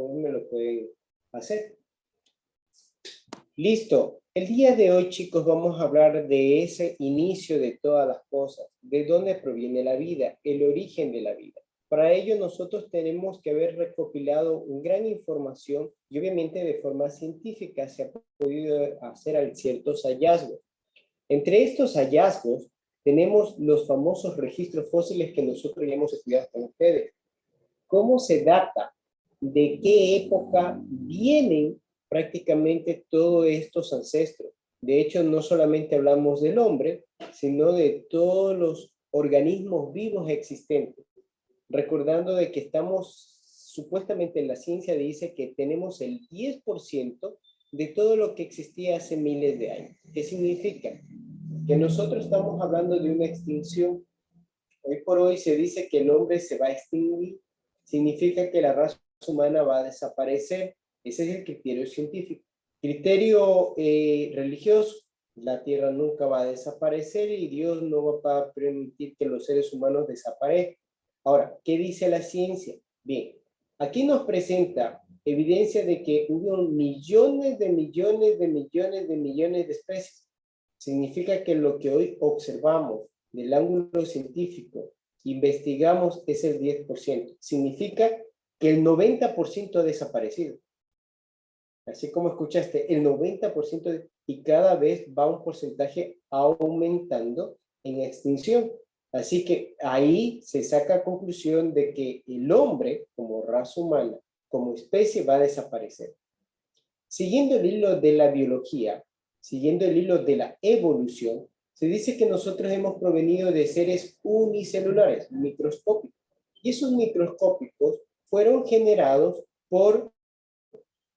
me lo pueden hacer. Listo. El día de hoy, chicos, vamos a hablar de ese inicio de todas las cosas, de dónde proviene la vida, el origen de la vida. Para ello, nosotros tenemos que haber recopilado una gran información y obviamente de forma científica se ha podido hacer ciertos hallazgos. Entre estos hallazgos tenemos los famosos registros fósiles que nosotros ya hemos estudiado con ustedes. ¿Cómo se data? ¿De qué época vienen prácticamente todos estos ancestros? De hecho, no solamente hablamos del hombre, sino de todos los organismos vivos existentes. Recordando de que estamos, supuestamente la ciencia dice que tenemos el 10% de todo lo que existía hace miles de años. ¿Qué significa? Que nosotros estamos hablando de una extinción. Hoy por hoy se dice que el hombre se va a extinguir, significa que la raza humana va a desaparecer. Ese es el criterio científico. Criterio religioso, la tierra nunca va a desaparecer y Dios no va a permitir que los seres humanos desaparezcan. Ahora, ¿qué dice la ciencia? Bien, aquí nos presenta evidencia de que hubo millones de millones de millones de millones de especies. Significa que lo que hoy observamos del ángulo científico, investigamos, es el 10%. Significa que el 90% ha desaparecido. Así como escuchaste, el 90% y cada vez va un porcentaje aumentando en extinción. Así que ahí se saca conclusión de que el hombre, como raza humana, como especie, va a desaparecer. Siguiendo el hilo de la biología, siguiendo el hilo de la evolución, se dice que nosotros hemos provenido de seres unicelulares, microscópicos. Y esos microscópicos fueron generados por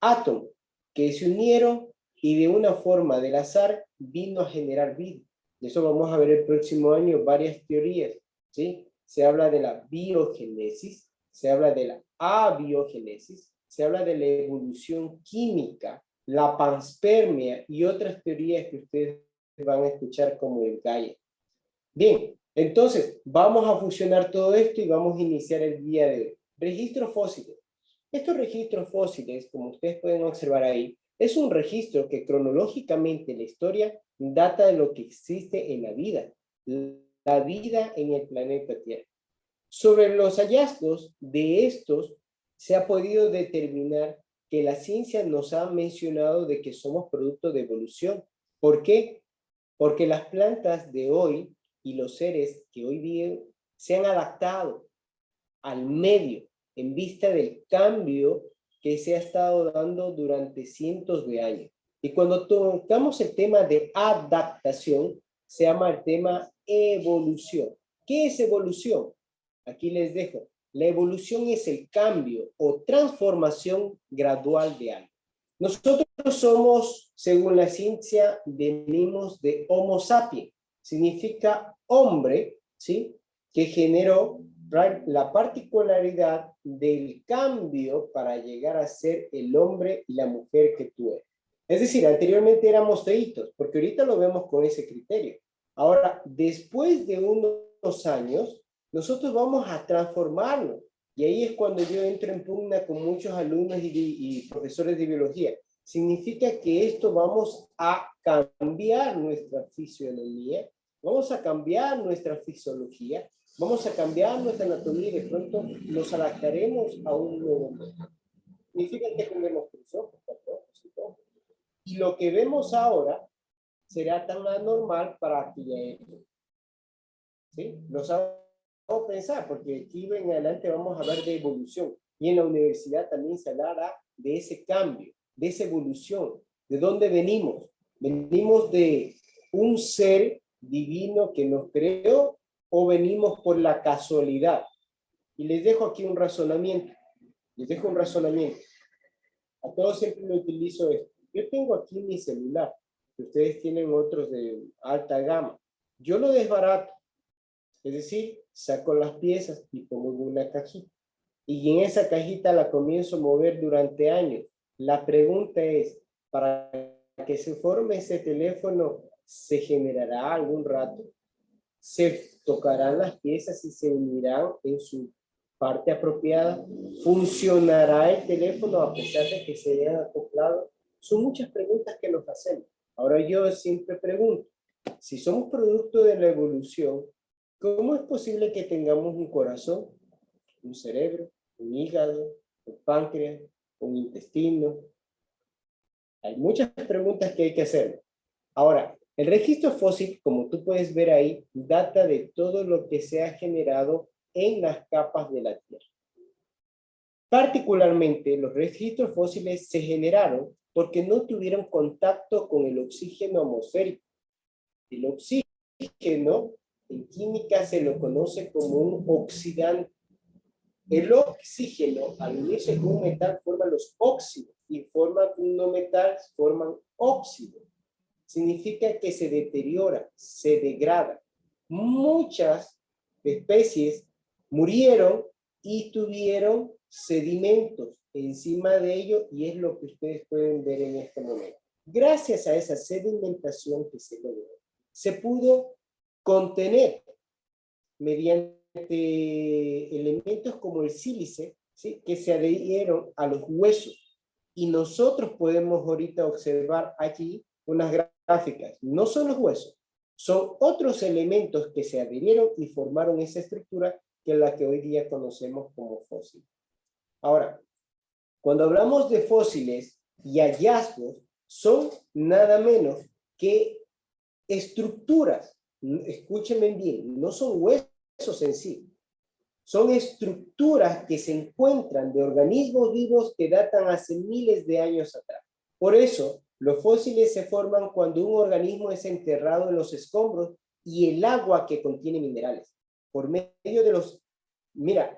átomos que se unieron y de una forma del azar vino a generar vida. De eso vamos a ver el próximo año varias teorías, ¿sí? Se habla de la biogénesis, se habla de la abiogénesis, se habla de la evolución química, la panspermia y otras teorías que ustedes van a escuchar como el Gaia. Bien, entonces vamos a fusionar todo esto y vamos a iniciar el día de hoy. Registros fósiles. Estos registros fósiles, como ustedes pueden observar ahí, es un registro que cronológicamente en la historia data de lo que existe en la vida en el planeta Tierra. Sobre los hallazgos de estos, se ha podido determinar que la ciencia nos ha mencionado de que somos producto de evolución. ¿Por qué? Porque las plantas de hoy y los seres que hoy viven se han adaptado al medio en vista del cambio que se ha estado dando durante cientos de años. Y cuando tocamos el tema de adaptación, se llama el tema evolución. ¿Qué es evolución? Aquí les dejo. La evolución es el cambio o transformación gradual de algo. Nosotros somos, según la ciencia, venimos de Homo sapiens. Significa hombre, ¿sí? Que generó la particularidad del cambio para llegar a ser el hombre y la mujer que tú eres. Es decir, anteriormente éramos feitos, porque ahorita lo vemos con ese criterio. Ahora, después de unos años, nosotros vamos a transformarnos. Y ahí es cuando yo entro en pugna con muchos alumnos y profesores de biología. Significa que esto vamos a cambiar nuestra fisionomía, vamos a cambiar nuestra fisiología, vamos a cambiar nuestra anatomía y de pronto nos adaptaremos a un nuevo mundo. Significa que tendremos 3 ojos, 4 ojos y todo. Y lo que vemos ahora será tan anormal para aquella época. ¿Sí? Los hago pensar, porque aquí en adelante vamos a hablar de evolución. Y en la universidad también se hablará de ese cambio, de esa evolución. ¿De dónde venimos? ¿Venimos de un ser divino que nos creó o venimos por la casualidad? Y les dejo aquí un razonamiento. Les dejo un razonamiento. A todos siempre lo utilizo esto. Yo tengo aquí mi celular. Ustedes tienen otros de alta gama. Yo lo desbarato. Es decir, saco las piezas y pongo en una cajita. Y en esa cajita la comienzo a mover durante años. La pregunta es, ¿para que se forme ese teléfono, se generará algún rato? ¿Se tocarán las piezas y se unirán en su parte apropiada, funcionará el teléfono a pesar de que se hayan acoplado. Son muchas preguntas que nos hacemos. Ahora yo siempre pregunto, si somos producto de la evolución, ¿cómo es posible que tengamos un corazón, un cerebro, un hígado, un páncreas, un intestino? Hay muchas preguntas que hay que hacer. Ahora, el registro fósil, como tú puedes ver ahí, data de todo lo que se ha generado en las capas de la Tierra. Particularmente, los registros fósiles se generaron porque no tuvieron contacto con el oxígeno atmosférico. El oxígeno, en química, se lo conoce como un oxidante. El oxígeno, al unirse con un metal, forma los óxidos, y forman un no metal, forman óxido. Significa que se deteriora, se degrada. Muchas especies murieron y tuvieron sedimentos encima de ello, y es lo que ustedes pueden ver en este momento. Gracias a esa sedimentación que se logró, se pudo contener mediante elementos como el sílice, ¿sí?, que se adhirieron a los huesos. Y nosotros podemos ahorita observar aquí unas gráficas. No son los huesos, son otros elementos que se adhirieron y formaron esa estructura que es la que hoy día conocemos como fósil. Ahora, cuando hablamos de fósiles y hallazgos, son nada menos que estructuras. Escúchenme bien, no son huesos en sí. Son estructuras que se encuentran de organismos vivos que datan hace miles de años atrás. Por eso, los fósiles se forman cuando un organismo es enterrado en los escombros y el agua que contiene minerales. Por medio de los,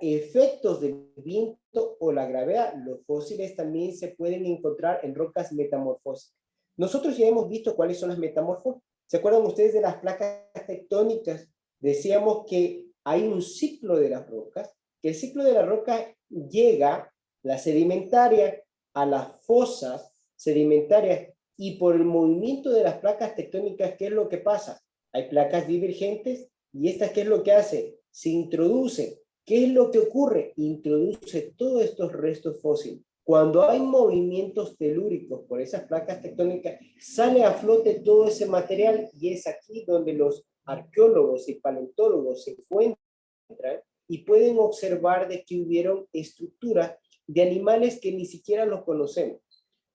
efectos del viento o la gravedad, los fósiles también se pueden encontrar en rocas metamorfosas. Nosotros ya hemos visto cuáles son las metamorfosas. ¿Se acuerdan ustedes de las placas tectónicas? Decíamos que hay un ciclo de las rocas, que el ciclo de la roca llega, la sedimentaria, a las fosas sedimentarias, y por el movimiento de las placas tectónicas, ¿qué es lo que pasa? Hay placas divergentes, y estas, ¿qué es lo que hace? Se introducen. ¿Qué es lo que ocurre? Introduce todos estos restos fósiles. Cuando hay movimientos telúricos por esas placas tectónicas, sale a flote todo ese material, y es aquí donde los arqueólogos y paleontólogos se encuentran y pueden observar de que hubieron estructuras de animales que ni siquiera los conocemos.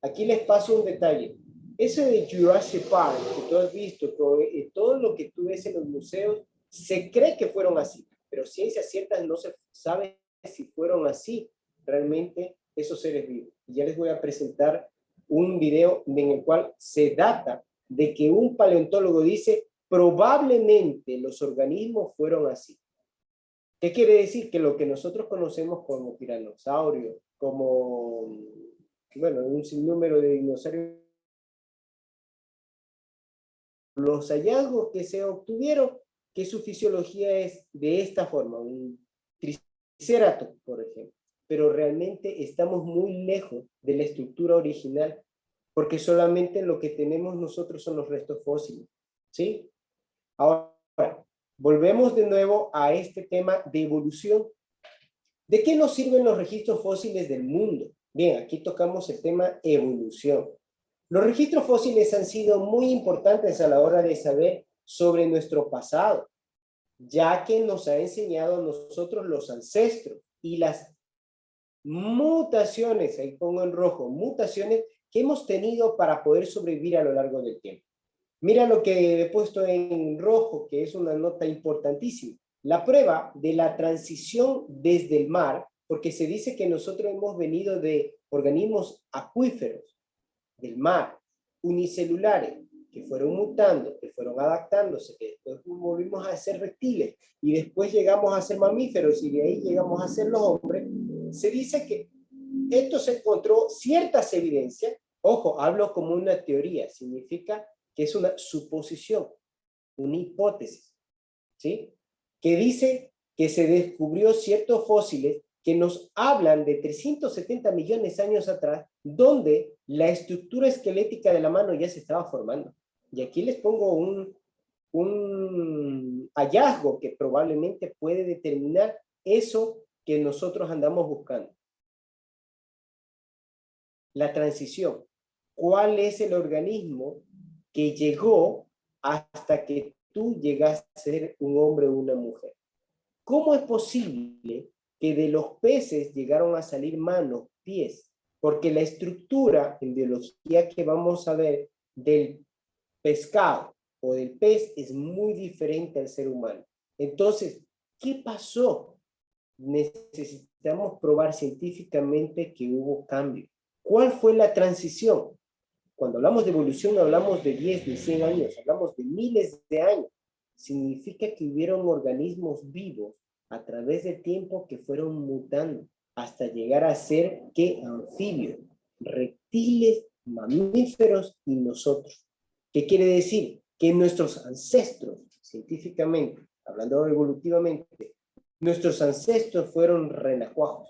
Aquí les paso un detalle. Ese de Jurassic Park que tú has visto, todo lo que tú ves en los museos, se cree que fueron así, pero ciencias ciertas no se sabe si fueron así realmente esos seres vivos. Y ya les voy a presentar un video en el cual se data de que un paleontólogo dice probablemente los organismos fueron así. ¿Qué quiere decir? Que lo que nosotros conocemos como tiranosaurio, como, un sinnúmero de dinosaurios, los hallazgos que se obtuvieron, que su fisiología es de esta forma, un triceratops, por ejemplo. Pero realmente estamos muy lejos de la estructura original, porque solamente lo que tenemos nosotros son los restos fósiles, ¿sí? Ahora, volvemos de nuevo a este tema de evolución. ¿De qué nos sirven los registros fósiles del mundo? Bien, aquí tocamos el tema evolución. Los registros fósiles han sido muy importantes a la hora de saber sobre nuestro pasado, ya que nos ha enseñado a nosotros los ancestros y las mutaciones, ahí pongo en rojo, mutaciones que hemos tenido para poder sobrevivir a lo largo del tiempo. Mira lo que he puesto en rojo, que es una nota importantísima. La prueba de la transición desde el mar, porque se dice que nosotros hemos venido de organismos acuíferos, del mar, unicelulares, que fueron mutando, que fueron adaptándose, que después volvimos a ser reptiles, y después llegamos a ser mamíferos, y de ahí llegamos a ser los hombres. Se dice que esto se encontró ciertas evidencias. Ojo, hablo como una teoría, significa que es una suposición, una hipótesis, ¿sí? Que dice que se descubrió ciertos fósiles que nos hablan de 370 millones de años atrás, donde la estructura esquelética de la mano ya se estaba formando. Y aquí les pongo un hallazgo que probablemente puede determinar eso que nosotros andamos buscando? La transición. ¿Cuál es el organismo que llegó hasta que tú llegas a ser un hombre o una mujer? ¿Cómo es posible que de los peces llegaron a salir manos, pies? Porque la estructura en biología que vamos a ver del pescado o del pez es muy diferente al ser humano. Entonces, ¿qué pasó? Necesitamos probar científicamente que hubo cambio. ¿Cuál fue la transición? Cuando hablamos de evolución, no hablamos de 10, de 100 años, hablamos de miles de años. Significa que hubieron organismos vivos a través del tiempo que fueron mutando hasta llegar a ser, ¿qué? Anfibios, reptiles, mamíferos y nosotros. ¿Qué quiere decir? Que nuestros ancestros, científicamente, hablando evolutivamente, nuestros ancestros fueron renacuajos.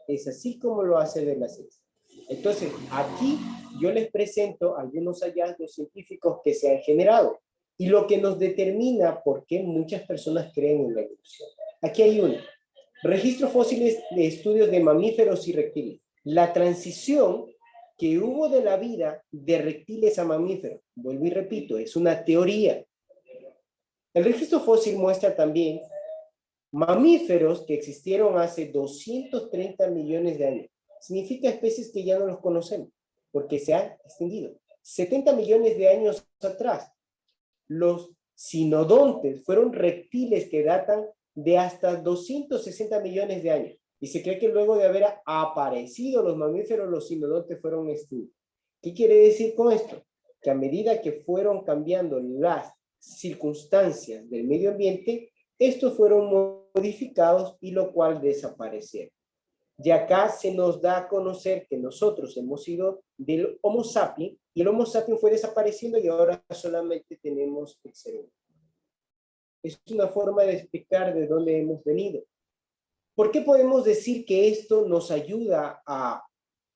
Es así como lo hace ver la ciencia. Entonces, aquí yo les presento algunos hallazgos científicos que se han generado y lo que nos determina por qué muchas personas creen en la evolución. Aquí hay uno. Registros fósiles de estudios de mamíferos y reptiles. La transición que hubo de la vida de reptiles a mamíferos, vuelvo y repito, es una teoría. El registro fósil muestra también mamíferos que existieron hace 230 millones de años. Significa especies que ya no los conocemos, porque se han extinguido. 70 millones de años atrás, los sinodontes fueron reptiles que datan de hasta 260 millones de años. Y se cree que luego de haber aparecido los mamíferos, los sinodontes fueron extintos. ¿Qué quiere decir con esto? Que a medida que fueron cambiando las circunstancias del medio ambiente, estos fueron modificados y lo cual desaparecieron. Y acá se nos da a conocer que nosotros hemos sido del Homo sapiens y el Homo sapiens fue desapareciendo y ahora solamente tenemos el ser humano. Es una forma de explicar de dónde hemos venido. ¿Por qué podemos decir que esto nos ayuda a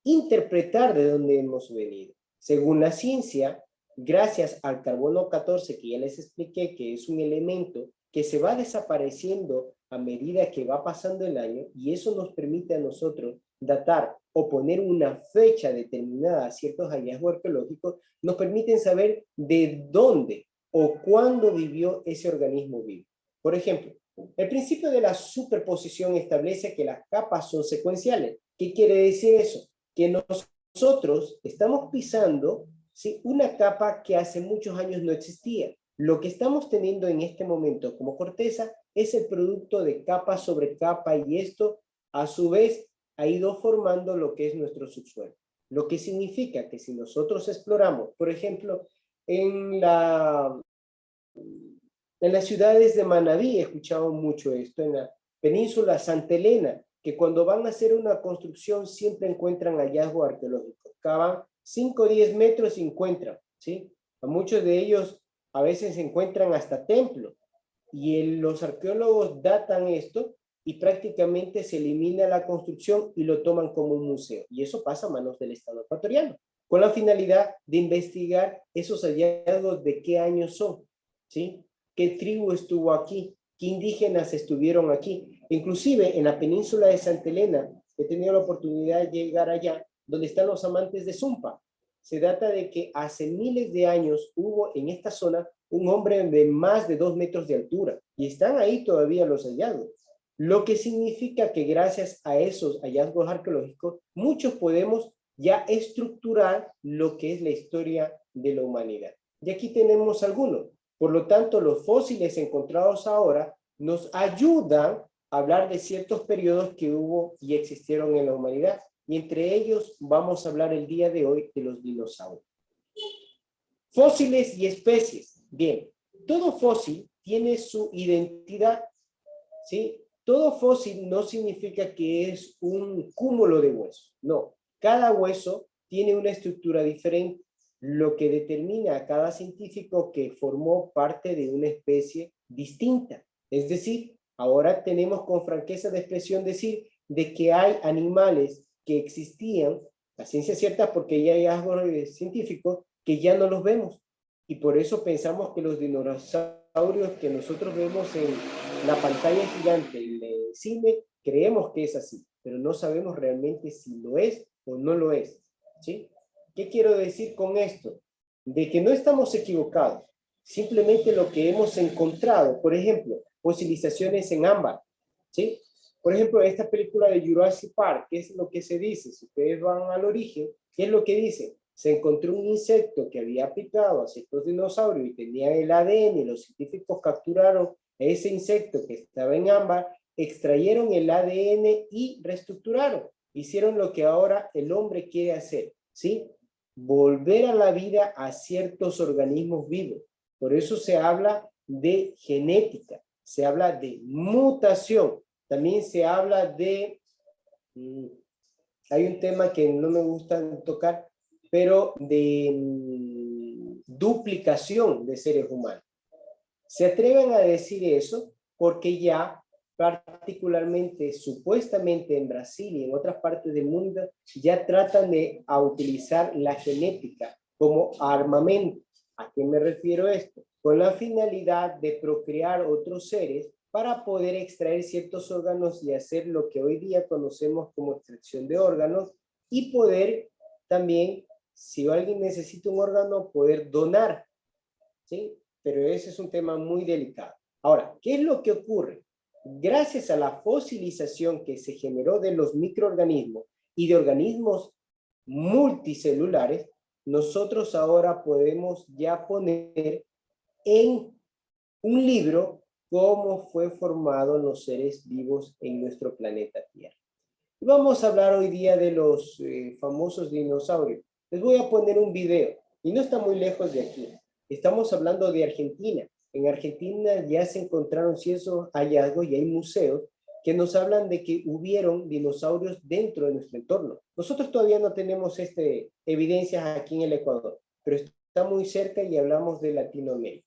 interpretar de dónde hemos venido? Según la ciencia, gracias al carbono 14 que ya les expliqué que es un elemento que se va desapareciendo a medida que va pasando el año y eso nos permite a nosotros datar o poner una fecha determinada a ciertos hallazgos arqueológicos, nos permiten saber de dónde o cuándo vivió ese organismo vivo. Por ejemplo, el principio de la superposición establece que las capas son secuenciales. ¿Qué quiere decir eso? Que nosotros estamos pisando, ¿sí?, una capa que hace muchos años no existía. Lo que estamos teniendo en este momento como corteza es el producto de capa sobre capa y esto a su vez ha ido formando lo que es nuestro subsuelo. Lo que significa que si nosotros exploramos, por ejemplo, en las ciudades de Manabí, he escuchado mucho esto, en la península Santa Elena, que cuando van a hacer una construcción siempre encuentran hallazgos arqueológicos. Cavan 5 o 10 metros y encuentran, ¿sí? A muchos de ellos a veces se encuentran hasta templos. Y los arqueólogos datan esto y prácticamente se elimina la construcción y lo toman como un museo. Y eso pasa a manos del Estado ecuatoriano, con la finalidad de investigar esos hallazgos de qué años son, ¿sí? ¿Qué tribu estuvo aquí? ¿Qué indígenas estuvieron aquí? Inclusive en la península de Santa Elena, he tenido la oportunidad de llegar allá, donde están los amantes de Zumpa. Se data de que hace miles de años hubo en esta zona un hombre de más de 2 metros de altura y están ahí todavía los hallazgos. Lo que significa que gracias a esos hallazgos arqueológicos, muchos podemos ya estructurar lo que es la historia de la humanidad. Y aquí tenemos algunos. Por lo tanto, los fósiles encontrados ahora nos ayudan a hablar de ciertos periodos que hubo y existieron en la humanidad. Y entre ellos vamos a hablar el día de hoy de los dinosaurios. Fósiles y especies. Bien, todo fósil tiene su identidad, ¿sí? Todo fósil no significa que es un cúmulo de huesos, no. Cada hueso tiene una estructura diferente, lo que determina a cada científico que formó parte de una especie distinta. Es decir, ahora tenemos con franqueza de expresión decir de que hay animales que existían, la ciencia cierta porque ya hay hallazgos científicos que ya no los vemos. Y por eso pensamos que los dinosaurios que nosotros vemos en la pantalla gigante, en el cine, creemos que es así, pero no sabemos realmente si lo es o no lo es, ¿sí? ¿Qué quiero decir con esto? De que no estamos equivocados, simplemente lo que hemos encontrado, por ejemplo, fosilizaciones en ámbar, ¿sí? Por ejemplo, esta película de Jurassic Park, ¿qué es lo que se dice? Si ustedes van al origen, ¿qué es lo que dice? Se encontró un insecto que había picado a ciertos dinosaurios y tenía el ADN, y los científicos capturaron ese insecto que estaba en ámbar, extrayeron el ADN y reestructuraron. Hicieron lo que ahora el hombre quiere hacer, ¿sí? Volver a la vida a ciertos organismos vivos. Por eso se habla de genética, se habla de mutación, también se habla de, hay un tema que no me gusta tocar, pero de duplicación de seres humanos. Se atreven a decir eso porque ya particularmente, supuestamente en Brasil y en otras partes del mundo, ya tratan de utilizar la genética como armamento. ¿A qué me refiero esto? Con la finalidad de procrear otros seres para poder extraer ciertos órganos y hacer lo que hoy día conocemos como extracción de órganos y poder también, si alguien necesita un órgano, poder donar, ¿sí? Pero ese es un tema muy delicado. Ahora, ¿qué es lo que ocurre? Gracias a la fosilización que se generó de los microorganismos y de organismos multicelulares, nosotros ahora podemos ya poner en un libro cómo fue formado los seres vivos en nuestro planeta Tierra. Y vamos a hablar hoy día de los famosos dinosaurios. Les voy a poner un video y no está muy lejos de aquí. Estamos hablando de Argentina. En Argentina ya se encontraron ciertos hallazgos y hay museos que nos hablan de que hubieron dinosaurios dentro de nuestro entorno. Nosotros todavía no tenemos evidencias aquí en el Ecuador, pero está muy cerca y hablamos de Latinoamérica.